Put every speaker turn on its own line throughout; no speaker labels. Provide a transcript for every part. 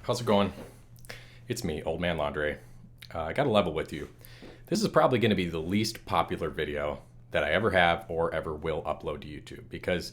How's it going? It's me, Old Man Londre. I got a level with you. This is probably going to be the least popular video that I ever have or ever will upload to YouTube because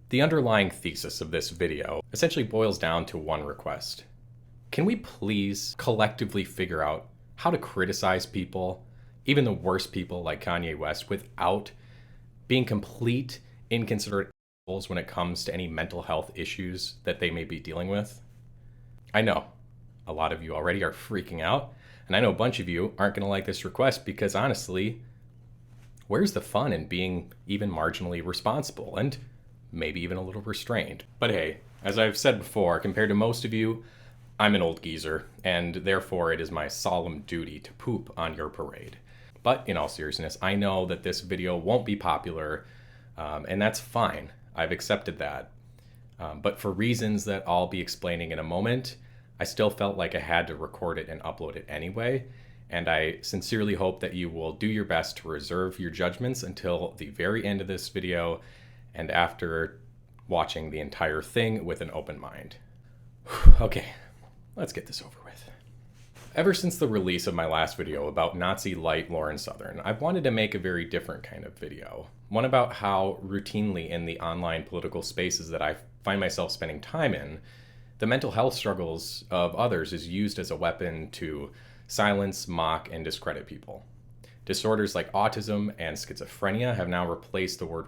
the underlying thesis of this video essentially boils down to one request. Can we please collectively figure out how to criticize people, even the worst people like Kanye West, without being complete inconsiderate assholes when it comes to any mental health issues that they may be dealing with? I know a lot of you already are freaking out, and I know a bunch of you aren't going to like this request because honestly, where's the fun in being even marginally responsible and maybe even a little restrained? But hey, as I've said before, compared to most of you, I'm an old geezer, and therefore it is my solemn duty to poop on your parade. But in all seriousness, I know that this video won't be popular, and that's fine. I've accepted that. But for reasons that I'll be explaining in a moment, I still felt like I had to record it and upload it anyway. And I sincerely hope that you will do your best to reserve your judgments until the very end of this video and after watching the entire thing with an open mind. Okay, let's get this over with. Ever since the release of my last video about Nazi light Lauren Southern, I've wanted to make a very different kind of video. One about how routinely in the online political spaces that I find myself spending time in, the mental health struggles of others is used as a weapon to silence, mock, and discredit people. Disorders like autism and schizophrenia have now replaced the word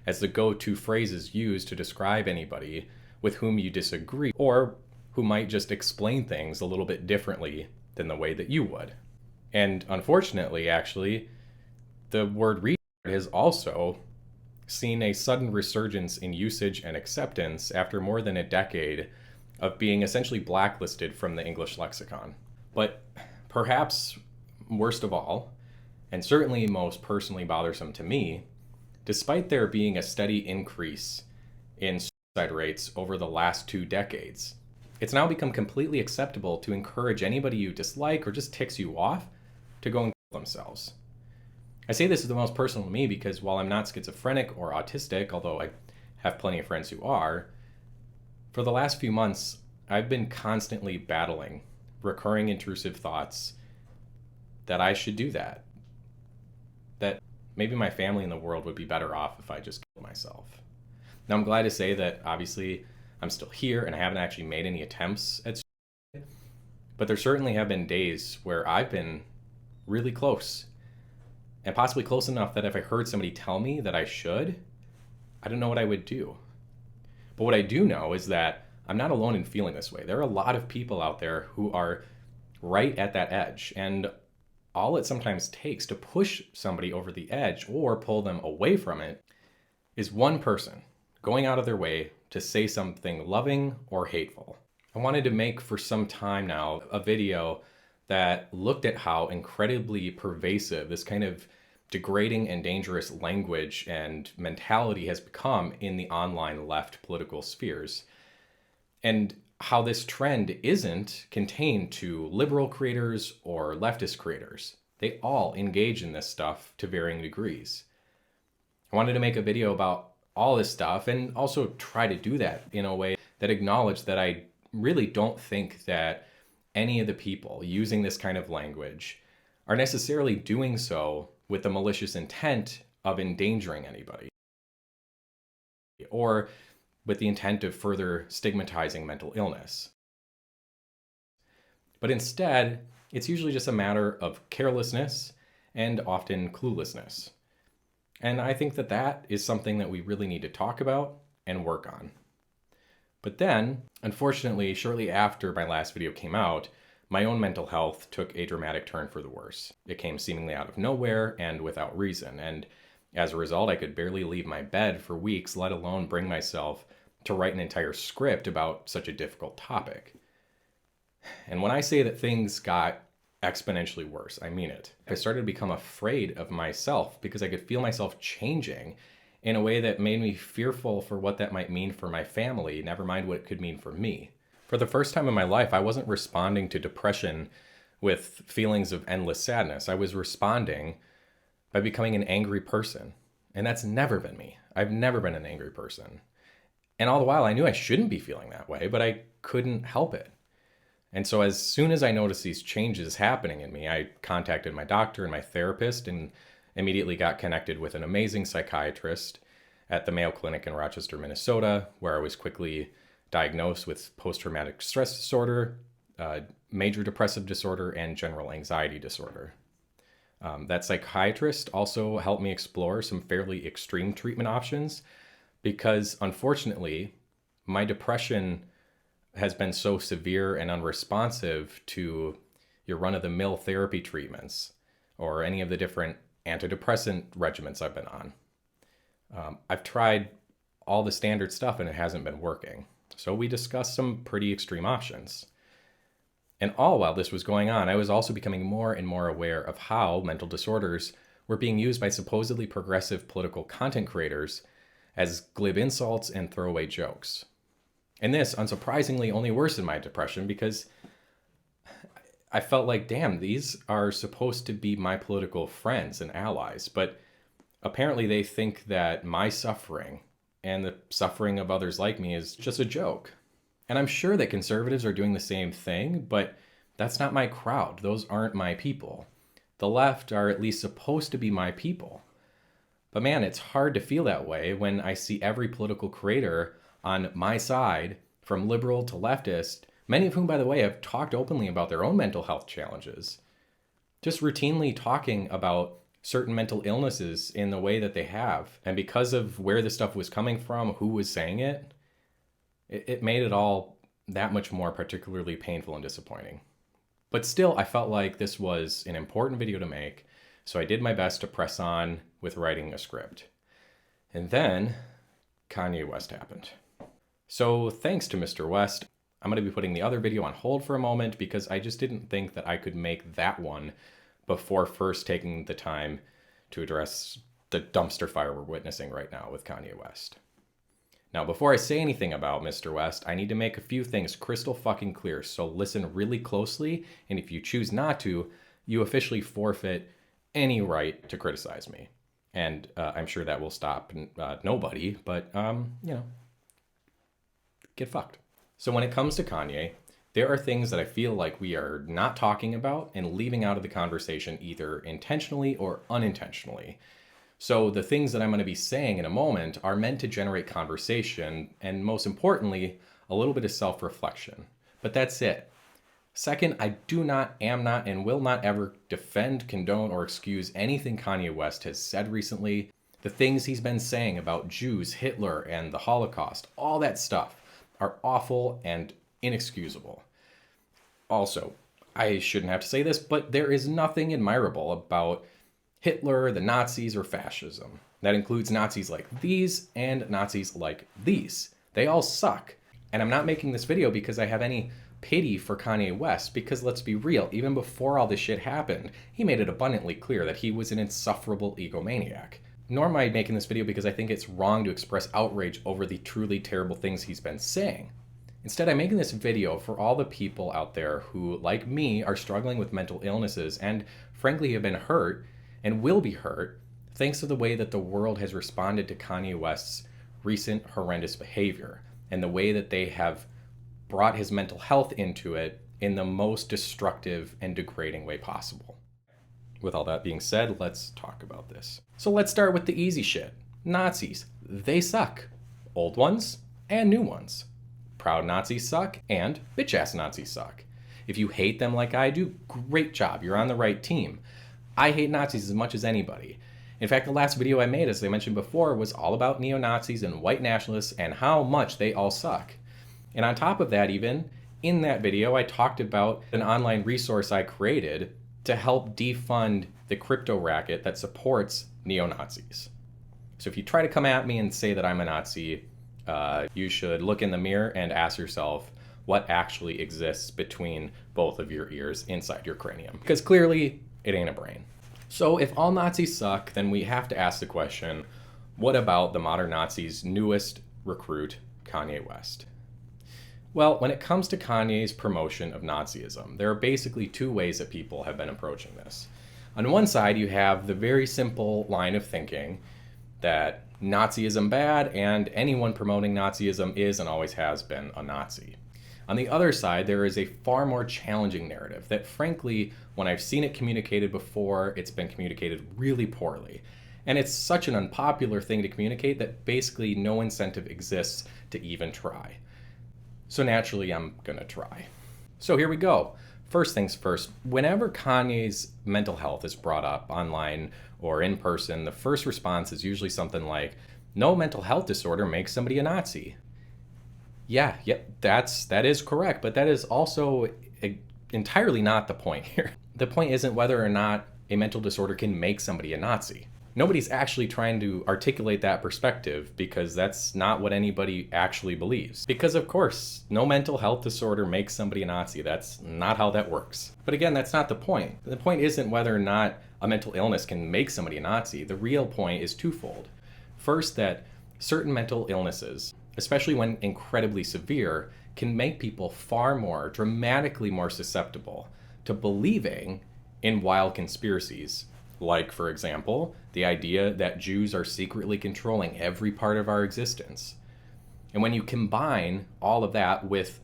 as the go-to phrases used to describe anybody with whom you disagree or who might just explain things a little bit differently than the way that you would. And unfortunately, actually, the word retard has also seen a sudden resurgence in usage and acceptance after more than a decade of being essentially blacklisted from the English lexicon. But perhaps worst of all, and certainly most personally bothersome to me, despite there being a steady increase in suicide rates over the last 2 decades, it's now become completely acceptable to encourage anybody you dislike or just ticks you off to go and kill themselves. I say this is the most personal to me because while I'm not schizophrenic or autistic, although I have plenty of friends who are, for the last few months, I've been constantly battling recurring intrusive thoughts that I should do that. That maybe my family and the world would be better off if I just killed myself. Now I'm glad to say that obviously I'm still here and I haven't actually made any attempts at suicide, but there certainly have been days where I've been really close. And possibly close enough that if I heard somebody tell me that I should, I don't know what I would do. But what I do know is that I'm not alone in feeling this way. There are a lot of people out there who are right at that edge. And all it sometimes takes to push somebody over the edge or pull them away from it is one person going out of their way to say something loving or hateful. I wanted to make for some time now a video that looked at how incredibly pervasive this kind of degrading and dangerous language and mentality has become in the online left political spheres, and how this trend isn't contained to liberal creators or leftist creators. They all engage in this stuff to varying degrees. I wanted to make a video about all this stuff and also try to do that in a way that acknowledged that I really don't think that any of the people using this kind of language are necessarily doing so with the malicious intent of endangering anybody or with the intent of further stigmatizing mental illness. But instead, it's usually just a matter of carelessness and often cluelessness. And I think that that is something that we really need to talk about and work on. But then, unfortunately, shortly after my last video came out, my own mental health took a dramatic turn for the worse. It came seemingly out of nowhere and without reason, and as a result, I could barely leave my bed for weeks, let alone bring myself to write an entire script about such a difficult topic. And when I say that things got exponentially worse, I mean it. I started to become afraid of myself because I could feel myself changing in a way that made me fearful for what that might mean for my family, never mind what it could mean for me. For the first time in my life, I wasn't responding to depression with feelings of endless sadness. I was responding by becoming an angry person. And that's never been me. I've never been an angry person. And all the while, I knew I shouldn't be feeling that way, but I couldn't help it. And so as soon as I noticed these changes happening in me, I contacted my doctor and my therapist and immediately got connected with an amazing psychiatrist at the Mayo Clinic in Rochester, Minnesota, where I was quickly diagnosed with post-traumatic stress disorder, major depressive disorder, and general anxiety disorder. That psychiatrist also helped me explore some fairly extreme treatment options because, unfortunately, my depression has been so severe and unresponsive to your run-of-the-mill therapy treatments or any of the different antidepressant regimens I've been on. I've tried all the standard stuff and it hasn't been working. So we discussed some pretty extreme options. And all while this was going on, I was also becoming more and more aware of how mental disorders were being used by supposedly progressive political content creators as glib insults and throwaway jokes. And this, unsurprisingly, only worsened my depression because I felt like, damn, these are supposed to be my political friends and allies, but apparently they think that my suffering and the suffering of others like me is just a joke. And I'm sure that conservatives are doing the same thing, but that's not my crowd. Those aren't my people. The left are at least supposed to be my people. But man, it's hard to feel that way when I see every political creator on my side, from liberal to leftist, many of whom, by the way, have talked openly about their own mental health challenges, just routinely talking about certain mental illnesses in the way that they have. And because of where the stuff was coming from, who was saying it, it made it all that much more particularly painful and disappointing. But still, I felt like this was an important video to make, so I did my best to press on with writing a script. And then Kanye West happened. So thanks to Mr. West, I'm going to be putting the other video on hold for a moment because I just didn't think that I could make that one before first taking the time to address the dumpster fire we're witnessing right now with Kanye West. Now, before I say anything about Mr. West, I need to make a few things crystal fucking clear, so listen really closely, and if you choose not to, you officially forfeit any right to criticize me. And I'm sure that will stop nobody, but, get fucked. So when it comes to Kanye, there are things that I feel like we are not talking about and leaving out of the conversation either intentionally or unintentionally. So the things that I'm going to be saying in a moment are meant to generate conversation and, most importantly, a little bit of self-reflection. But that's it. Second, I am not, and will not ever defend, condone, or excuse anything Kanye West has said recently. The things he's been saying about Jews, Hitler, and the Holocaust, all that stuff are awful and inexcusable. Also, I shouldn't have to say this, but there is nothing admirable about Hitler, the Nazis, or fascism. That includes Nazis like these and Nazis like these. They all suck. And I'm not making this video because I have any pity for Kanye West, because let's be real, even before all this shit happened, he made it abundantly clear that he was an insufferable egomaniac. Nor am I making this video because I think it's wrong to express outrage over the truly terrible things he's been saying. Instead, I'm making this video for all the people out there who, like me, are struggling with mental illnesses and frankly have been hurt and will be hurt thanks to the way that the world has responded to Kanye West's recent horrendous behavior and the way that they have brought his mental health into it in the most destructive and degrading way possible. With all that being said, let's talk about this. So let's start with the easy shit. Nazis. They suck. Old ones and new ones. Proud Nazis suck and bitch-ass Nazis suck. If you hate them like I do, great job. You're on the right team. I hate Nazis as much as anybody. In fact, the last video I made, as I mentioned before, was all about neo-Nazis and white nationalists and how much they all suck. And on top of that, even, in that video, I talked about an online resource I created to help defund the crypto racket that supports neo-Nazis. So if you try to come at me and say that I'm a Nazi, you should look in the mirror and ask yourself what actually exists between both of your ears inside your cranium. Because clearly, it ain't a brain. So if all Nazis suck, then we have to ask the question, what about the modern Nazis' newest recruit, Kanye West? Well, when it comes to Kanye's promotion of Nazism, there are basically two ways that people have been approaching this. On one side, you have the very simple line of thinking that Nazism bad, and anyone promoting Nazism is and always has been a Nazi. On the other side, there is a far more challenging narrative that, frankly, when I've seen it communicated before, it's been communicated really poorly. And it's such an unpopular thing to communicate that basically no incentive exists to even try. So naturally, I'm gonna try. So here we go. First things first, whenever Kanye's mental health is brought up online or in person, the first response is usually something like, no mental health disorder makes somebody a Nazi. Yeah, that is correct, but that is also entirely not the point here. The point isn't whether or not a mental disorder can make somebody a Nazi. Nobody's actually trying to articulate that perspective because that's not what anybody actually believes. Because of course, no mental health disorder makes somebody a Nazi. That's not how that works. But again, that's not the point. The point isn't whether or not a mental illness can make somebody a Nazi. The real point is twofold. First, that certain mental illnesses, especially when incredibly severe, can make people far more, dramatically more susceptible to believing in wild conspiracies. Like, for example, the idea that Jews are secretly controlling every part of our existence. And when you combine all of that with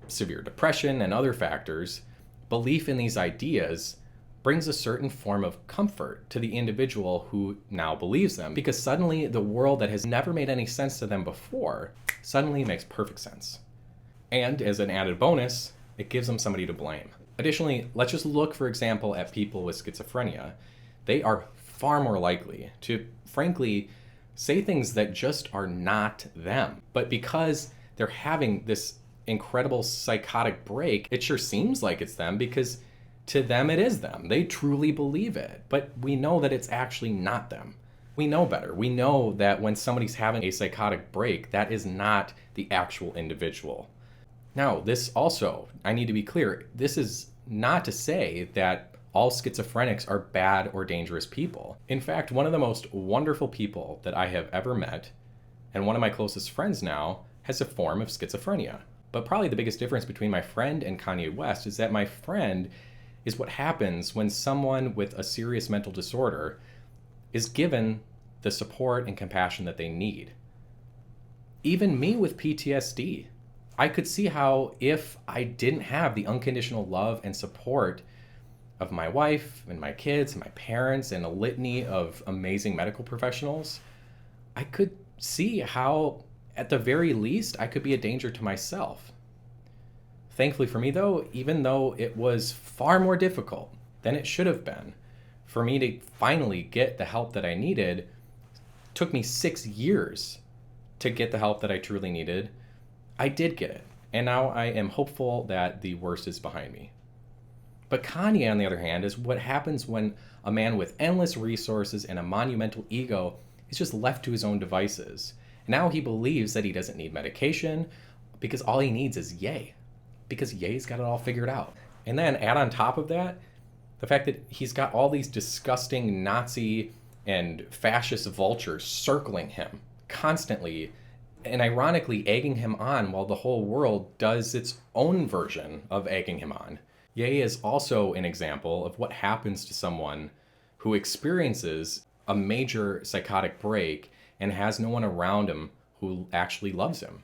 severe depression and other factors, belief in these ideas brings a certain form of comfort to the individual who now believes them, because suddenly the world that has never made any sense to them before suddenly makes perfect sense. And as an added bonus, it gives them somebody to blame. Additionally, let's just look, for example, at people with schizophrenia. They are far more likely to, frankly, say things that just are not them. But because they're having this incredible psychotic break, it sure seems like it's them because to them it is them. They truly believe it. But we know that it's actually not them. We know better. We know that when somebody's having a psychotic break, that is not the actual individual. Now, this also, I need to be clear, this is not to say that all schizophrenics are bad or dangerous people. In fact, one of the most wonderful people that I have ever met, and one of my closest friends now, has a form of schizophrenia. But probably the biggest difference between my friend and Kanye West is that my friend is what happens when someone with a serious mental disorder is given the support and compassion that they need. Even me with PTSD, I could see how if I didn't have the unconditional love and support of my wife and my kids and my parents and a litany of amazing medical professionals, I could see how, at the very least, I could be a danger to myself. Thankfully for me, though, even though it was far more difficult than it should have been, for me to finally get the help that I needed, it took me 6 years to get the help that I truly needed. I did get it, and now I am hopeful that the worst is behind me. But Kanye, on the other hand, is what happens when a man with endless resources and a monumental ego is just left to his own devices. Now he believes that he doesn't need medication because all he needs is Ye. Because Ye's got it all figured out. And then add on top of that, the fact that he's got all these disgusting Nazi and fascist vultures circling him constantly and ironically egging him on while the whole world does its own version of egging him on. Ye is also an example of what happens to someone who experiences a major psychotic break and has no one around him who actually loves him.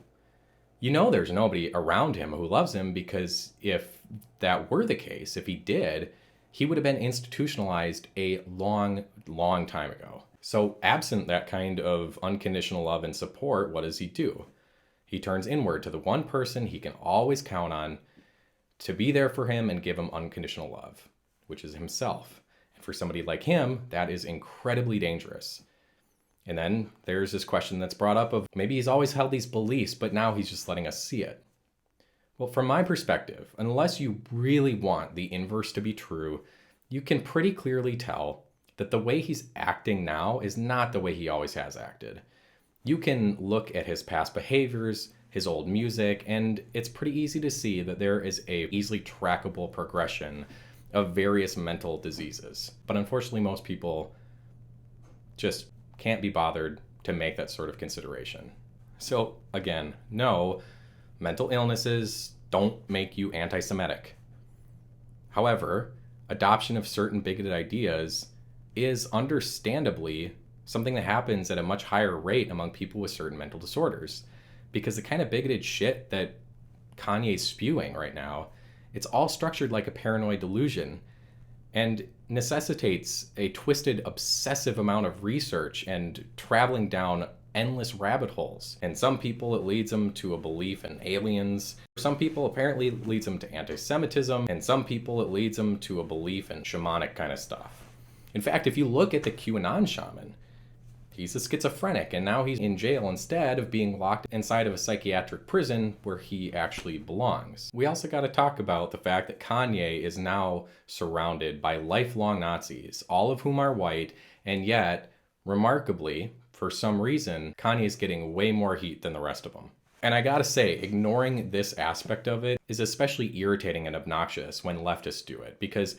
You know there's nobody around him who loves him because if that were the case, if he did, he would have been institutionalized a long, long time ago. So absent that kind of unconditional love and support, what does he do? He turns inward to the one person he can always count on to be there for him and give him unconditional love, which is himself. And for somebody like him, that is incredibly dangerous. And then there's this question that's brought up of maybe he's always held these beliefs, but now he's just letting us see it. Well, from my perspective, unless you really want the inverse to be true, you can pretty clearly tell that the way he's acting now is not the way he always has acted. You can look at his past behaviors, his old music, and it's pretty easy to see that there is a easily trackable progression of various mental diseases. But unfortunately, most people just can't be bothered to make that sort of consideration. So again, no, mental illnesses don't make you anti-Semitic. However, adoption of certain bigoted ideas is understandably something that happens at a much higher rate among people with certain mental disorders. Because the kind of bigoted shit that Kanye's spewing right now, it's all structured like a paranoid delusion and necessitates a twisted, obsessive amount of research and traveling down endless rabbit holes. And some people, it leads them to a belief in aliens. Some people, apparently, it leads them to anti-Semitism. And some people, it leads them to a belief in shamanic kind of stuff. In fact, if you look at the QAnon shaman, he's a schizophrenic, and now he's in jail instead of being locked inside of a psychiatric prison where he actually belongs. We also got to talk about the fact that Kanye is now surrounded by lifelong Nazis, all of whom are white, and yet, remarkably, for some reason, Kanye's getting way more heat than the rest of them. And I gotta say, ignoring this aspect of it is especially irritating and obnoxious when leftists do it, because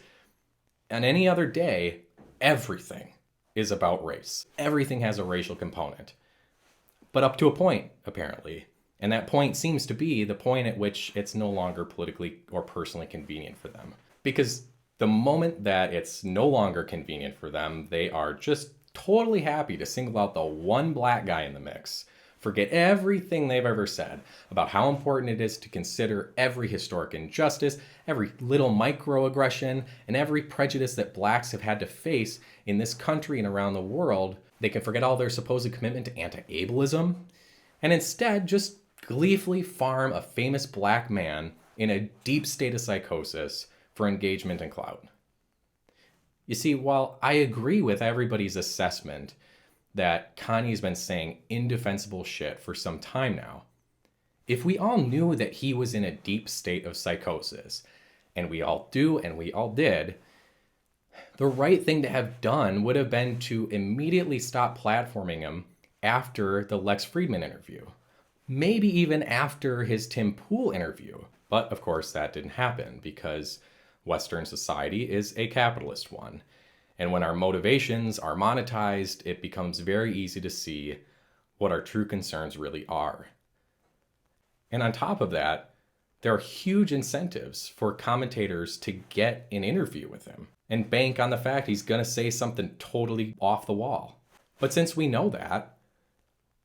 on any other day, everything is about race. Everything has a racial component. But up to a point, apparently. And that point seems to be the point at which it's no longer politically or personally convenient for them. Because the moment that it's no longer convenient for them, they are just totally happy to single out the one black guy in the mix, forget everything they've ever said about how important it is to consider every historic injustice, every little microaggression, and every prejudice that blacks have had to face in this country and around the world. They can forget all their supposed commitment to anti-ableism, and instead just gleefully farm a famous black man in a deep state of psychosis for engagement and clout. You see, while I agree with everybody's assessment that Kanye's been saying indefensible shit for some time now, if we all knew that he was in a deep state of psychosis, and we all do and we all did, the right thing to have done would have been to immediately stop platforming him after the Lex Fridman interview. Maybe even after his Tim Pool interview. But of course that didn't happen because Western society is a capitalist one. And when our motivations are monetized, it becomes very easy to see what our true concerns really are. And on top of that, there are huge incentives for commentators to get an interview with him and bank on the fact he's going to say something totally off the wall. But since we know that,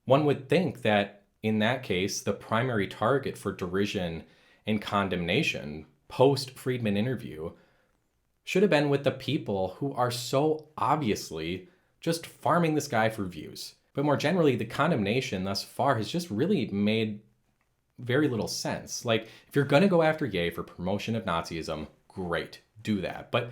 one would think that in that case, the primary target for derision and condemnation post-Fridman interview should have been with the people who are so obviously just farming this guy for views. But more generally, the condemnation thus far has just really made very little sense. Like, if you're gonna go after Ye for promotion of Nazism, great, do that. But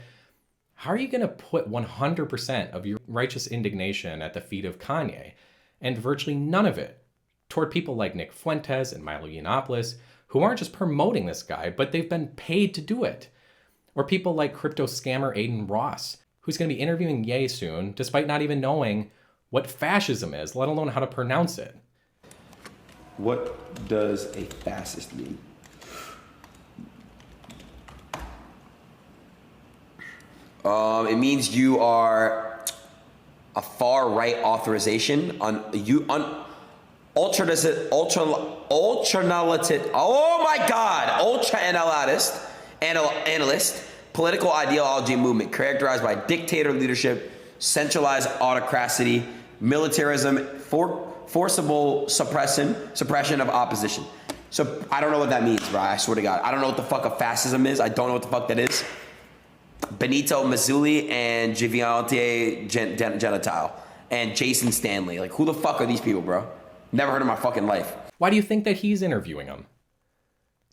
how are you gonna put 100% of your righteous indignation at the feet of Kanye and virtually none of it toward people like Nick Fuentes and Milo Yiannopoulos, who aren't just promoting this guy, but they've been paid to do it? Or people like crypto scammer Adin Ross, who's going to be interviewing Ye soon, despite not even knowing what fascism is, let alone how to pronounce it.
What does a fascist mean? It means you are a far-right authorization ultra-analyst, political ideology movement characterized by dictator leadership, centralized autocracy, militarism, forcible suppression of opposition. So I don't know what that means, bro. I swear to God. I don't know what the fuck a fascism is. I don't know what the fuck that is. Benito Mussolini and Giviante Gentile and Jason Stanley. Like, who the fuck are these people, bro? Never heard of my fucking life.
Why do you think that he's interviewing him?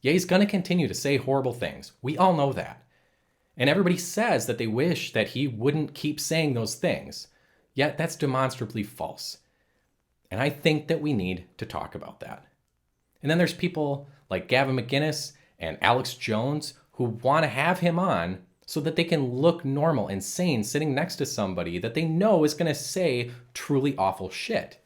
Ye's gonna continue to say horrible things. We all know that. And everybody says that they wish that he wouldn't keep saying those things. Yet that's demonstrably false. And I think that we need to talk about that. And then there's people like Gavin McGinnis and Alex Jones who want to have him on so that they can look normal and sane sitting next to somebody that they know is going to say truly awful shit.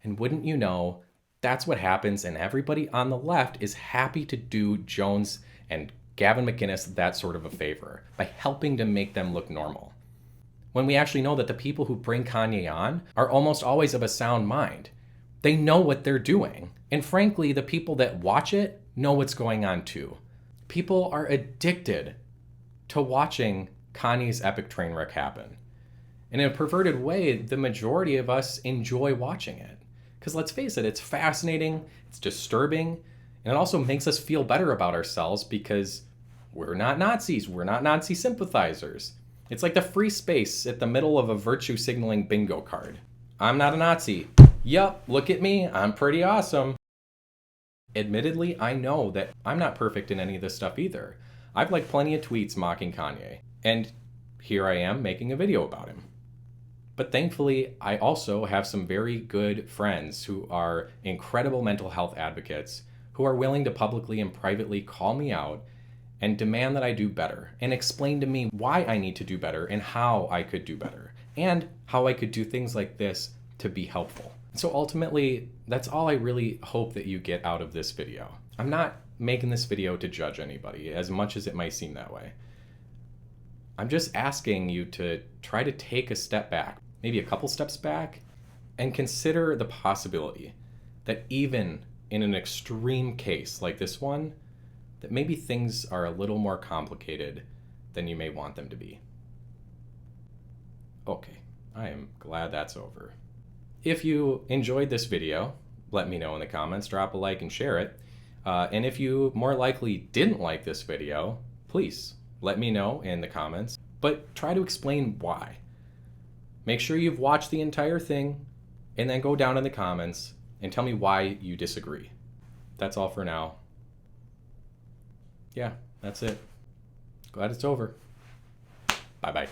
And wouldn't you know, that's what happens, and everybody on the left is happy to do Jones and Gavin McGinnis that sort of a favor by helping to make them look normal. When we actually know that the people who bring Kanye on are almost always of a sound mind. They know what they're doing. And frankly, the people that watch it know what's going on too. People are addicted to watching Kanye's epic train wreck happen. And in a perverted way, the majority of us enjoy watching it. Because let's face it, it's fascinating, it's disturbing, and it also makes us feel better about ourselves because we're not Nazis, we're not Nazi sympathizers. It's like the free space at the middle of a virtue signaling bingo card. I'm not a Nazi. Yup, look at me, I'm pretty awesome. Admittedly, I know that I'm not perfect in any of this stuff either. I've liked plenty of tweets mocking Kanye, and here I am making a video about him. But thankfully, I also have some very good friends who are incredible mental health advocates who are willing to publicly and privately call me out and demand that I do better and explain to me why I need to do better and how I could do better and how I could do things like this to be helpful. So ultimately, that's all I really hope that you get out of this video. I'm not making this video to judge anybody, as much as it might seem that way. I'm just asking you to try to take a step back, maybe a couple steps back, and consider the possibility that even in an extreme case like this one, that maybe things are a little more complicated than you may want them to be. Okay, I am glad that's over. If you enjoyed this video, let me know in the comments, drop a like and share it. And if you more likely didn't like this video, please let me know in the comments, but try to explain why. Make sure you've watched the entire thing and then go down in the comments and tell me why you disagree. That's all for now. Yeah, that's it. Glad it's over. Bye-bye.